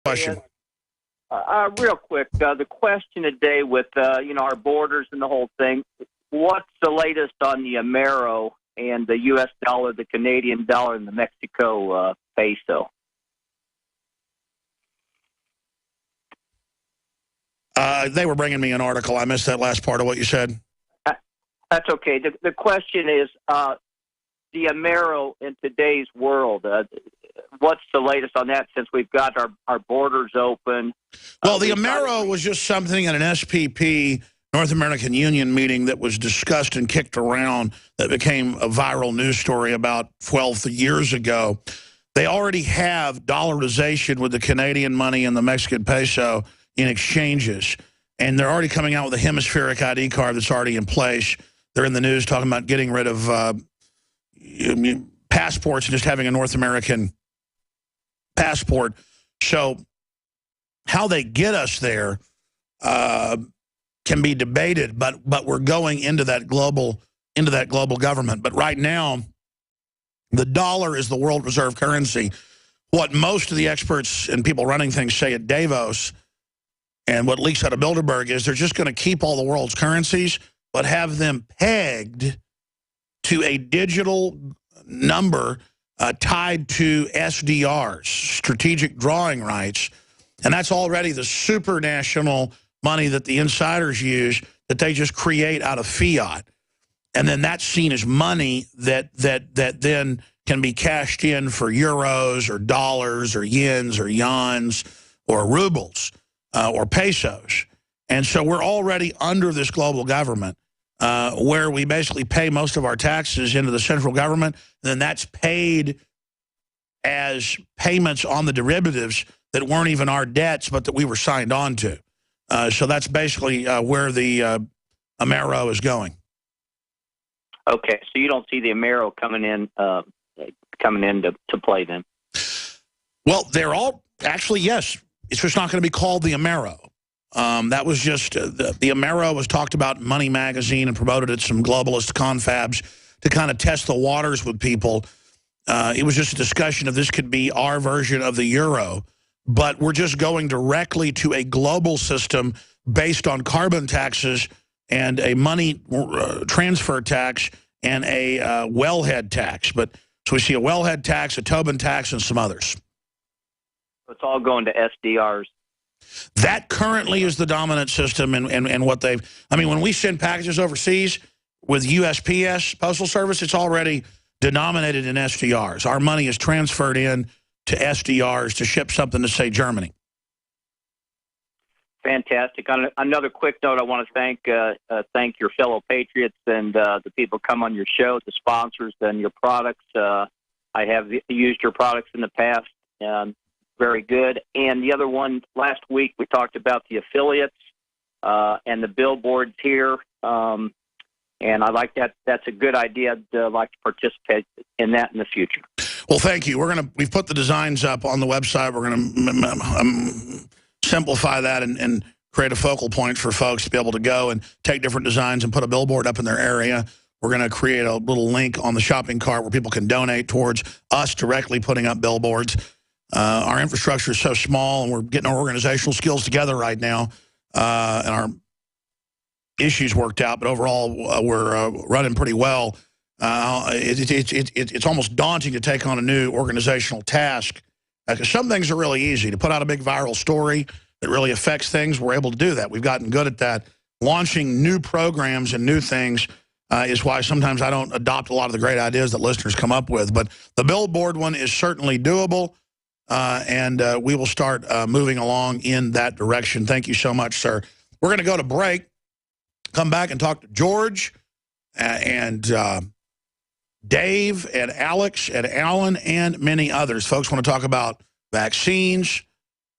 Question. Real quick, the question today with our borders and the whole thing. What's the latest on the Amero and the U.S. dollar, the Canadian dollar, and the Mexico peso? They were bringing me an article. I missed that last part of what you said. That's okay. The question is the Amero in today's world. What's the latest on that since we've got our borders open? Well, the Amero was just something at an SPP, North American Union meeting that was discussed and kicked around that became a viral news story about 12 years ago. They already have dollarization with the Canadian money and the Mexican peso in exchanges. And they're already coming out with a hemispheric ID card that's already in place. They're in the news talking about getting rid of passports and just having a North American passport. So how they get us there can be debated, but we're going into that global government. But right now, the dollar is the world reserve currency. What most of the experts and people running things say at Davos and what leaks out of Bilderberg is they're just going to keep all the world's currencies, but have them pegged to a digital number tied to SDRs, strategic drawing rights. And that's already the supranational money that the insiders use that they just create out of fiat. And then that's seen as money that then can be cashed in for euros or dollars or yens or yuans or rubles or pesos. And so we're already under this global government where we basically pay most of our taxes into the central government. And then that's paid as payments on the derivatives that weren't even our debts, but that we were signed on to. So that's basically where the Amero is going. Okay, so you don't see the Amero coming in to play then? Well, they're all actually, yes. It's just not going to be called the Amero. That was just the Amero was talked about in Money Magazine and promoted at some globalist confabs to kind of test the waters with people. It was just a discussion of this could be our version of the euro, but we're just going directly to a global system based on carbon taxes and a money transfer tax and a wellhead tax. But so we see a wellhead tax, a Tobin tax, and some others. It's all going to SDRs. That currently is the dominant system and what they've... I mean, when we send packages overseas with USPS, Postal Service, it's already denominated in SDRs. Our money is transferred in to SDRs to ship something to, say, Germany. Fantastic. On another quick note, I want to thank your fellow patriots and the people who come on your show, the sponsors and your products. I have used your products in the past. Very good. And the other one, last week we talked about the affiliates and the billboards here. And I like that. That's a good idea. I'd like to participate in that in the future. Well, thank you. We've put the designs up on the website. We're going to simplify that and create a focal point for folks to be able to go and take different designs and put a billboard up in their area. We're going to create a little link on the shopping cart where people can donate towards us directly putting up billboards. Our infrastructure is so small, and we're getting our organizational skills together right now, and our issues worked out. But overall, we're running pretty well. It's almost daunting to take on a new organizational task. Because some things are really easy. To put out a big viral story that really affects things, we're able to do that. We've gotten good at that. Launching new programs and new things is why sometimes I don't adopt a lot of the great ideas that listeners come up with. But the billboard one is certainly doable, and we will start moving along in that direction. Thank you so much, sir. We're going to go to break, come back and talk to George and Dave and Alex and Alan and many others. Folks want to talk about vaccines.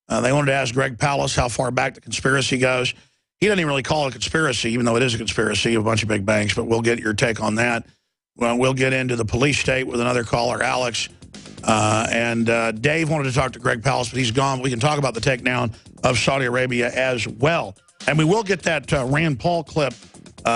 They wanted to ask Greg Palast how far back the conspiracy goes. He doesn't even really call it a conspiracy, even though it is a conspiracy of a bunch of big banks, but we'll get your take on that. Well, we'll get into the police state with another caller, Alex. And Dave wanted to talk to Greg Palast, but he's gone. We can talk about the takedown of Saudi Arabia as well. And we will get that Rand Paul clip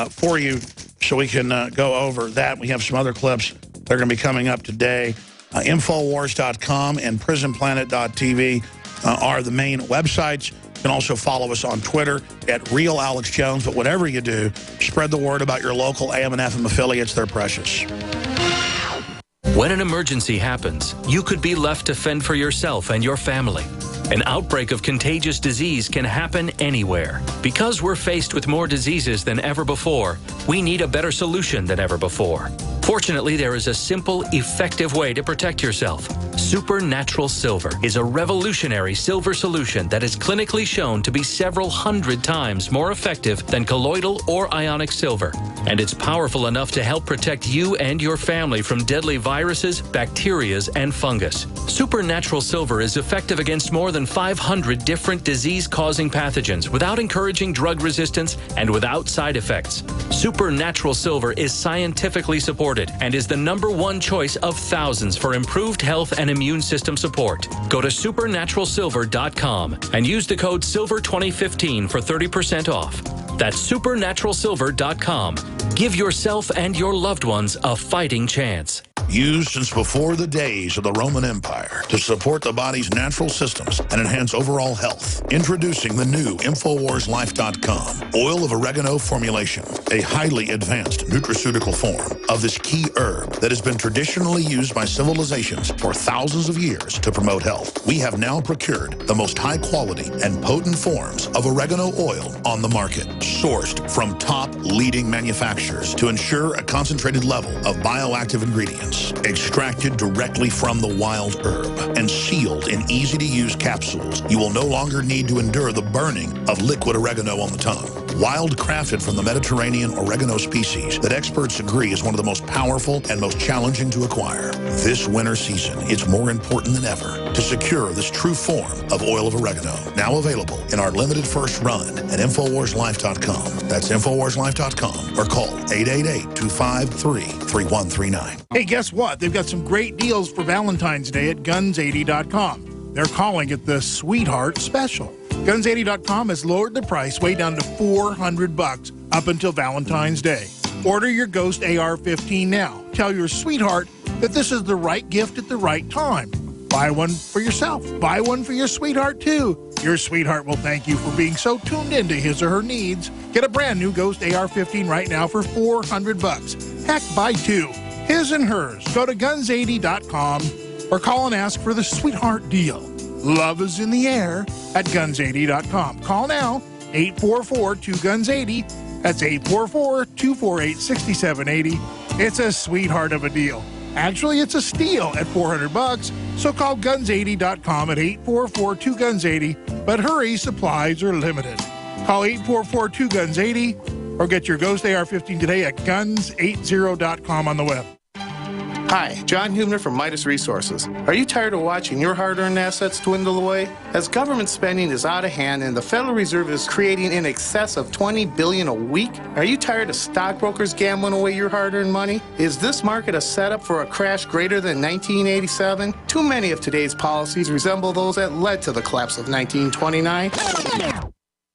for you so we can go over that. We have some other clips that are going to be coming up today. Infowars.com and PrisonPlanet.tv. are the main websites. You can also follow us on Twitter at Real Alex Jones. But whatever you do, spread the word about your local AM and FM affiliates. They're precious. When an emergency happens, you could be left to fend for yourself and your family. An outbreak of contagious disease can happen anywhere. Because we're faced with more diseases than ever before, we need a better solution than ever before. Fortunately, there is a simple, effective way to protect yourself. Supernatural Silver is a revolutionary silver solution that is clinically shown to be several hundred times more effective than colloidal or ionic silver. And it's powerful enough to help protect you and your family from deadly viruses, bacteria, and fungus. Supernatural Silver is effective against more than 500 different disease-causing pathogens without encouraging drug resistance and without side effects. Supernatural Silver is scientifically supported and is the #1 choice of thousands for improved health and immune system support. Go to supernaturalsilver.com and use the code SILVER2015 for 30% off. That's supernaturalsilver.com. Give yourself and your loved ones a fighting chance. Used since before the days of the Roman Empire to support the body's natural systems and enhance overall health. Introducing the new InfoWarsLife.com oil of oregano formulation, a highly advanced nutraceutical form of this key herb that has been traditionally used by civilizations for thousands of years to promote health. We have now procured the most high quality and potent forms of oregano oil on the market, sourced from top leading manufacturers to ensure a concentrated level of bioactive ingredients. Extracted directly from the wild herb and sealed in easy-to-use capsules. You will no longer need to endure the burning of liquid oregano on the tongue. Wild crafted from the Mediterranean oregano species that experts agree is one of the most powerful and most challenging to acquire. This winter season, it's more important than ever to secure this true form of oil of oregano. Now available in our limited first run at InfoWarsLife.com. That's InfoWarsLife.com or call 888-253-3139. Hey, guess what? They've got some great deals for Valentine's Day at Guns80.com. They're calling it the Sweetheart Special. Guns80.com has lowered the price way down to $400 up until Valentine's Day. Order your Ghost AR-15 now. Tell your sweetheart that this is the right gift at the right time. Buy one for yourself. Buy one for your sweetheart, too. Your sweetheart will thank you for being so tuned into his or her needs. Get a brand new Ghost AR-15 right now for $400. Heck, buy two. His and hers. Go to Guns80.com or call and ask for the Sweetheart Deal. Love is in the air at Guns80.com. Call now, 844-2GUNS80. That's 844-248-6780. It's a sweetheart of a deal. Actually, it's a steal at $400, so call Guns80.com at 844-2GUNS80. But hurry, supplies are limited. Call 844-2GUNS80 or get your Ghost AR-15 today at Guns80.com on the web. Hi, John Hubner from Midas Resources. Are you tired of watching your hard-earned assets dwindle away? As government spending is out of hand and the Federal Reserve is creating in excess of $20 billion a week, are you tired of stockbrokers gambling away your hard-earned money? Is this market a setup for a crash greater than 1987? Too many of today's policies resemble those that led to the collapse of 1929.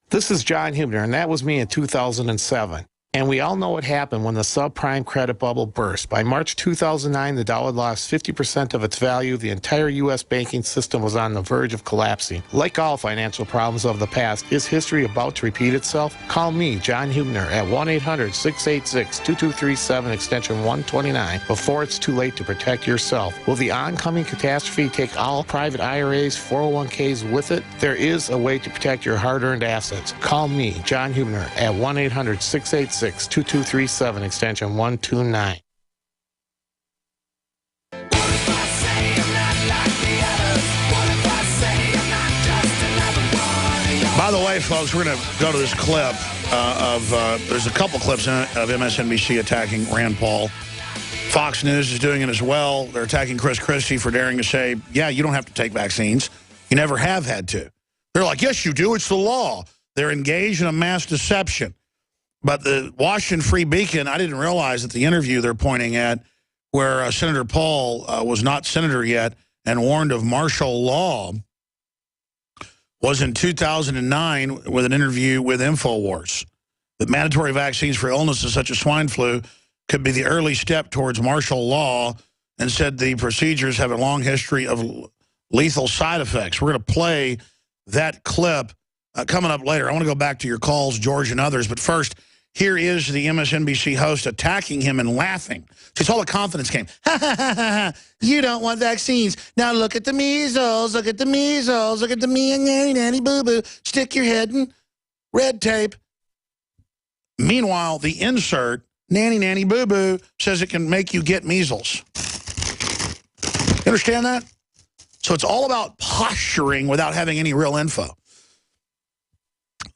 This is John Hubner, and that was me in 2007. And we all know what happened when the subprime credit bubble burst. By March 2009, the dollar lost 50% of its value. The entire U.S. banking system was on the verge of collapsing. Like all financial problems of the past, is history about to repeat itself? Call me, John Hubner, at 1-800-686-2237, extension 129, before it's too late to protect yourself. Will the oncoming catastrophe take all private IRAs, 401ks with it? There is a way to protect your hard-earned assets. Call me, John Hubner, at 1-800-686-2237, extension 129. By the way, folks, we're going to go to this clip there's a couple clips in it of MSNBC attacking Rand Paul. Fox News is doing it as well. They're attacking Chris Christie for daring to say, yeah, you don't have to take vaccines. You never have had to. They're like, yes, you do. It's the law. They're engaged in a mass deception. But the Washington Free Beacon, I didn't realize that the interview they're pointing at where Senator Paul was not senator yet and warned of martial law was in 2009 with an interview with InfoWars. That mandatory vaccines for illnesses such as swine flu could be the early step towards martial law, and said the procedures have a long history of lethal side effects. We're going to play that clip coming up later. I want to go back to your calls, George and others. But first, here is the MSNBC host attacking him and laughing. It's all a confidence game. Ha, ha, ha, ha, ha. You don't want vaccines. Now look at the measles. Look at the measles. Look at the nanny boo-boo. Stick your head in red tape. Meanwhile, the insert, nanny boo-boo, says it can make you get measles. You understand that? So it's all about posturing without having any real info.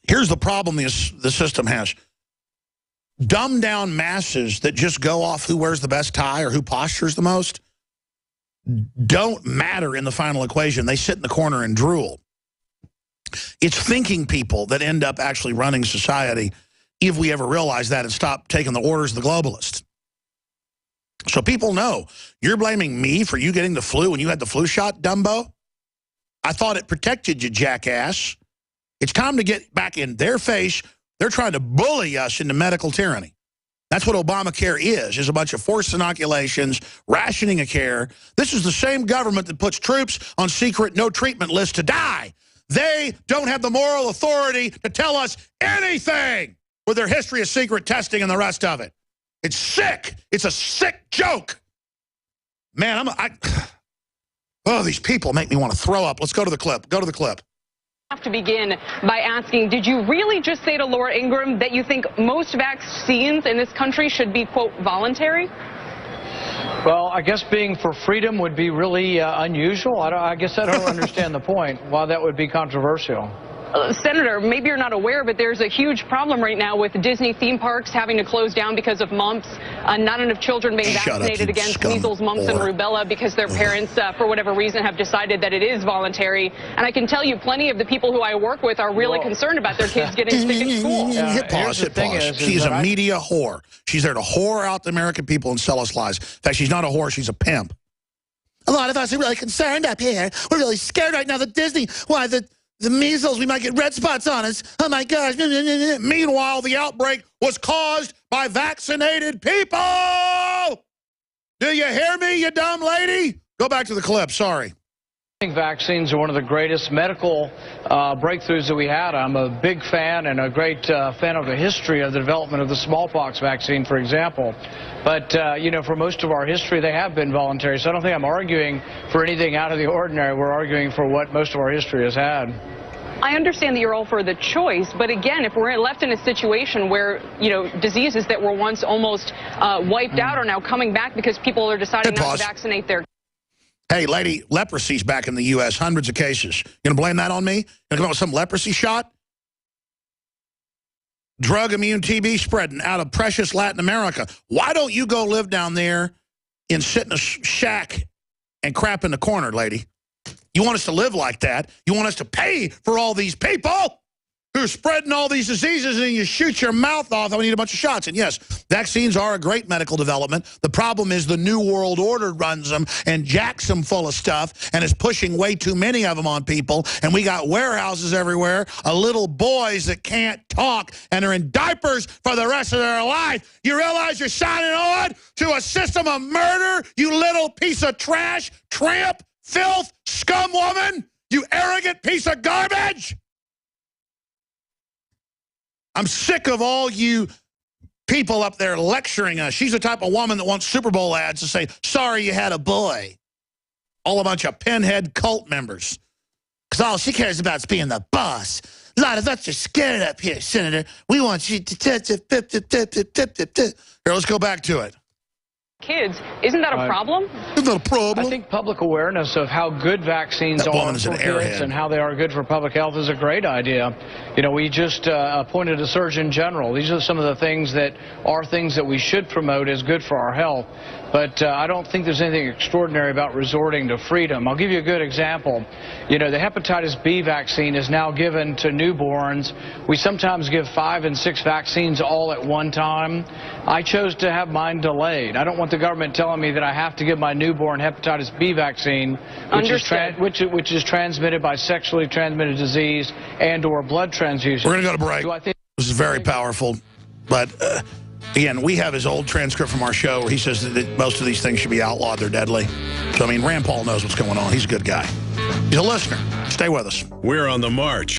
Here's the problem the system has. Dumbed down masses that just go off who wears the best tie or who postures the most don't matter in the final equation. They sit in the corner and drool. It's thinking people that end up actually running society if we ever realize that and stop taking the orders of the globalists. So people know, you're blaming me for you getting the flu when you had the flu shot, Dumbo? I thought it protected you, jackass. It's time to get back in their face. They're trying to bully us into medical tyranny. That's what Obamacare is a bunch of forced inoculations, rationing of care. This is the same government that puts troops on secret no treatment lists to die. They don't have the moral authority to tell us anything with their history of secret testing and the rest of it. It's sick. It's a sick joke. Man, oh, these people make me want to throw up. Let's go to the clip. Go to the clip. I have to begin by asking, did you really just say to Laura Ingraham that you think most vaccines in this country should be, quote, voluntary? Well, I guess being for freedom would be really unusual. I guess I don't understand the point, why that would be controversial. Senator, maybe you're not aware, but there's a huge problem right now with Disney theme parks having to close down because of mumps. Not enough children being vaccinated against measles, mumps, and rubella because their parents, for whatever reason, have decided that it is voluntary. And I can tell you plenty of the people who I work with are really concerned about their kids getting sick in school. Hit pause. She's a media whore. She's there to whore out the American people and sell us lies. In fact, she's not a whore. She's a pimp. A lot of us are really concerned up here. We're really scared right now that Disney, the measles, we might get red spots on us. Oh, my gosh. Meanwhile, the outbreak was caused by vaccinated people. Do you hear me, you dumb lady? Go back to the clip. Sorry. I think vaccines are one of the greatest medical breakthroughs that we had. I'm a big fan and a great fan of the history of the development of the smallpox vaccine, for example. But, you know, for most of our history, they have been voluntary. So I don't think I'm arguing for anything out of the ordinary. We're arguing for what most of our history has had. I understand that you're all for the choice, but again, if we're left in a situation where, you know, diseases that were once almost wiped out are now coming back because people are deciding not to vaccinate their... Hey, lady, leprosy's back in the U.S., hundreds of cases. You gonna blame that on me? You gonna come up with some leprosy shot? Drug immune TB spreading out of precious Latin America. Why don't you go live down there and sit in a shack and crap in the corner, lady? You want us to live like that? You want us to pay for all these people who are spreading all these diseases and you shoot your mouth off and we need a bunch of shots? And yes, vaccines are a great medical development. The problem is the New World Order runs them and jacks them full of stuff and is pushing way too many of them on people. And we got warehouses everywhere of little boys that can't talk and are in diapers for the rest of their life. You realize you're signing on to a system of murder, you little piece of trash, tramp, filth, scum woman, you arrogant piece of garbage. I'm sick of all you people up there lecturing us. She's the type of woman that wants Super Bowl ads to say, sorry you had a boy. All a bunch of pinhead cult members. Because all she cares about is being the boss. A lot of us are scared up here, Senator. We want you to... Here, let's go back to it. Kids, isn't that a problem? Isn't that a problem? I think public awareness of how good vaccines are for kids and how they are good for public health is a great idea. You know, we just appointed a Surgeon General. These are some of the things that we should promote as good for our health. But I don't think there's anything extraordinary about resorting to freedom. I'll give you a good example. You know, the hepatitis B vaccine is now given to newborns. We sometimes give 5 and 6 vaccines all at one time. I chose to have mine delayed. I don't want the government telling me that I have to give my newborn hepatitis B vaccine, which is transmitted by sexually transmitted disease and or blood transfusion. We're going to go to break. This is very powerful. But, again, we have his old transcript from our show where he says that most of these things should be outlawed. They're deadly. So, I mean, Rand Paul knows what's going on. He's a good guy. He's a listener. Stay with us. We're on the march.